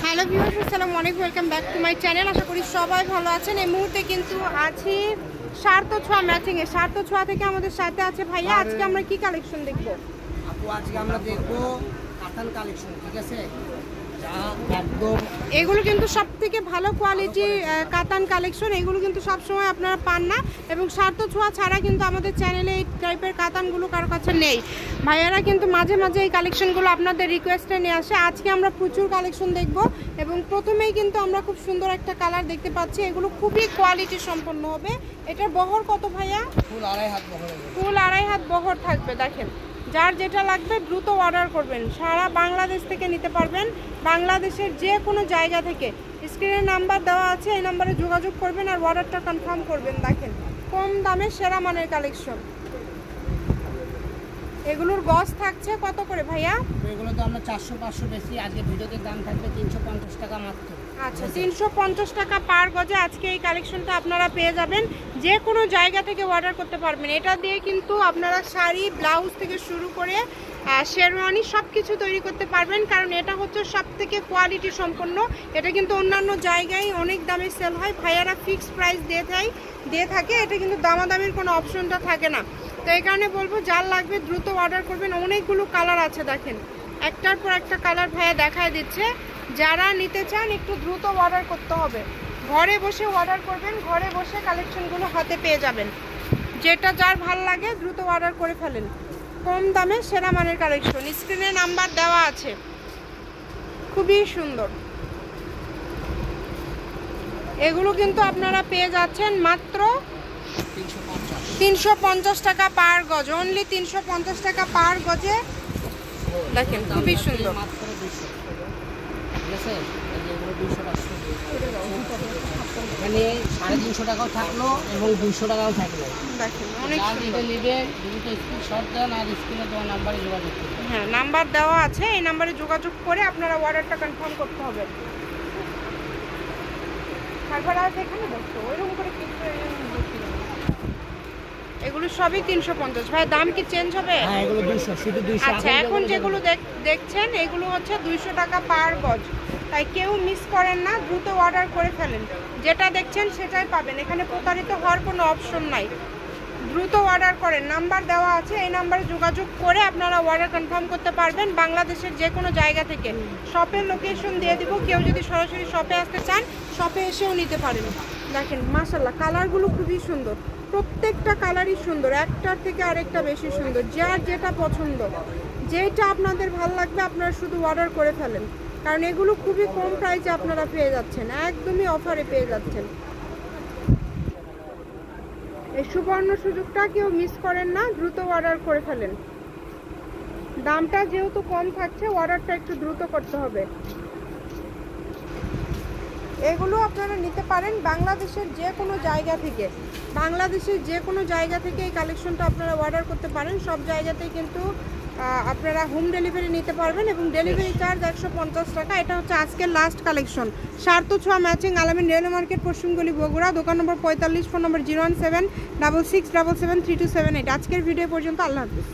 Hello viewers, আসসালামু আলাইকুম, welcome back to my channel. আশা করি সবাই ভালো আছেন। এই মুহূর্তে কিন্তু আছি সার্থ ছোঁয়া ম্যাচিং এ। সার্থ ছোঁয়া থেকে আমাদের সাথে আছে ভাইয়া। আজকে আমরা কি কালেকশন দেখবো? আপু আজকে আমরা দেখবো কাতান কালেকশন, ঠিক আছে? একদম এগুলো কিন্তু সব থেকে ভালো কোয়ালিটি কাতান কালেকশন। এগুলো কিন্তু সবসময় আপনারা পান না, এবং সার্থ ছোঁয়া ছাড়া কিন্তু আমাদের চ্যানেলে এই টাইপের কাতানগুলো কারো কাছে নেই। ভাইয়ারা কিন্তু মাঝে মাঝে এই কালেকশনগুলো আপনাদের রিকোয়েস্টে নিয়ে আসে। আজকে আমরা প্রচুর কালেকশন দেখব, এবং প্রথমেই কিন্তু আমরা খুব সুন্দর একটা কালার দেখতে পাচ্ছি। এগুলো খুবই কোয়ালিটি সম্পন্ন হবে। এটার বহর কত ভাইয়া? ফুল 2.5 হাত বহর। ফুল 2.5 হাত বহর থাকবে। দেখেন, যার যেটা লাগবে দ্রুত অর্ডার করবেন। সারা বাংলাদেশ থেকে নিতে পারবেন, বাংলাদেশের যে কোনো জায়গা থেকে। স্ক্রিনে নাম্বার দেওয়া আছে, এই নাম্বারে যোগাযোগ করবেন আর অর্ডারটা কনফার্ম করবেন। দেখেন, কম দামে সেরা মানের কালেকশন। এগুলোর গজ থাকছে কত করে ভাইয়া? এগুলো তো আমরা 400-500 বেশি, আজকে ভিডিওতে দাম থাকবে 350 টাকা মাত্র। আচ্ছা, 350 টাকা পার গজে আজকে এই কালেকশনটা আপনারা পেয়ে যাবেন। যে কোনো জায়গা থেকে অর্ডার করতে পারবেন। এটা দিয়ে কিন্তু আপনারা শাড়ি, ব্লাউজ থেকে শুরু করে শেরওয়ানি সব কিছু তৈরি করতে পারবেন, কারণ এটা হচ্ছে সব থেকে কোয়ালিটি সম্পন্ন। এটা কিন্তু অন্যান্য জায়গায় অনেক দামে সেল হয়, ভাইয়ারা ফিক্সড প্রাইস দিয়ে থাকে। এটা কিন্তু দামাদামির কোনো অপশনটা থাকে না। তো এই কারণে বলবো, যার লাগবে দ্রুত অর্ডার করবেন। অনেকগুলো কালার আছে, দেখেন একটার পর একটা কালার ভাইয়া দেখায় দিচ্ছে। যারা নিতে চান একটু দ্রুত অর্ডার করতে হবে। ঘরে বসে অর্ডার করবেন, ঘরে বসে কালেকশনগুলো হাতে পেয়ে যাবেন। যেটা যার ভাল লাগে দ্রুত অর্ডার করে ফেলেন। কম দামে সেরা মানের কালেকশন। স্ক্রিনে নাম্বার দেওয়া আছে। খুবই সুন্দর। এগুলো কিন্তু আপনারা পেয়ে যাচ্ছেন মাত্র 350 টাকা পার গজ। অনলি 350 টাকা পার গজে। দেখেন, খুবই সুন্দর। এখানে 350 টাকাও থাকলো এবং 200 টাকাও থাকলো। দেখেন, অনেক সুন্দর। নেবে দুটো স্ক্রিনশট দেন আর স্ক্রিনে দেওয়া নাম্বারে যোগাযোগ করুন। হ্যাঁ, নাম্বার দেওয়া আছে, এই নাম্বারে যোগাযোগ করে আপনারা অর্ডারটা কনফার্ম করতে হবে। তারপরে আর এখানে দেখো ওইরকম করে কিছু। এগুলো সবই 350। ভাই দাম কি চেঞ্জ হবে? হ্যাঁ, এগুলো 200, শুধু 200। আচ্ছা, এখন যেগুলো দেখছেন এগুলো হচ্ছে 200 টাকা পার গজ। তাই কেউ মিস করেন না, দ্রুত অর্ডার করে ফেলেন। যেটা দেখছেন সেটাই পাবেন, এখানে প্রতারিত হওয়ার কোনো অপশন নাই। দ্রুত অর্ডার করেন, নাম্বার দেওয়া আছে, এই নাম্বারে যোগাযোগ করে আপনারা অর্ডার কনফার্ম করতে পারবেন বাংলাদেশের যে কোনো জায়গা থেকে। শপের লোকেশন দিয়ে দিব, কেউ যদি সরাসরি শপে আসতে চান শপে এসেও নিতে পারেন। দেখেন মাশাআল্লাহ, কালারগুলো খুবই সুন্দর। প্রত্যেকটা কালারই সুন্দর, একটার থেকে আরেকটা বেশি সুন্দর। যার যেটা পছন্দ, যেটা আপনাদের ভালো লাগবে আপনারা শুধু অর্ডার করে ফেলেন, কারণ এগুলো খুবই কম প্রাইসে আপনারা পেয়ে যাচ্ছেন, একদমই অফারে পেয়ে যাচ্ছেন। এই সুবর্ণ সুযোগটা কেউ মিস করেন না, দ্রুত অর্ডার করে ফেলেন। দামটা যেহেতু কম থাকছে, অর্ডারটা একটু দ্রুত করতে হবে। এগুলো আপনারা নিতে পারেন বাংলাদেশের যে কোনো জায়গা থেকে। বাংলাদেশের যে কোনো জায়গা থেকে এই কালেকশনটা আপনারা অর্ডার করতে পারেন। সব জায়গাতেই কিন্তু আপনারা হোম ডেলিভারি নিতে পারবেন, এবং ডেলিভারি চার্জ 150 টাকা। এটা হচ্ছে আজকের লাস্ট কালেকশন। সার্থ ছোঁয়া ম্যাচিং, আলামিন রেলওয়ে মার্কেট, পশ্চিমগলি, বগুড়া। দোকান নম্বর 45, ফোন নম্বর 01766773278। আজকের ভিডিও পর্যন্ত। আল্লাহ হাফিজ।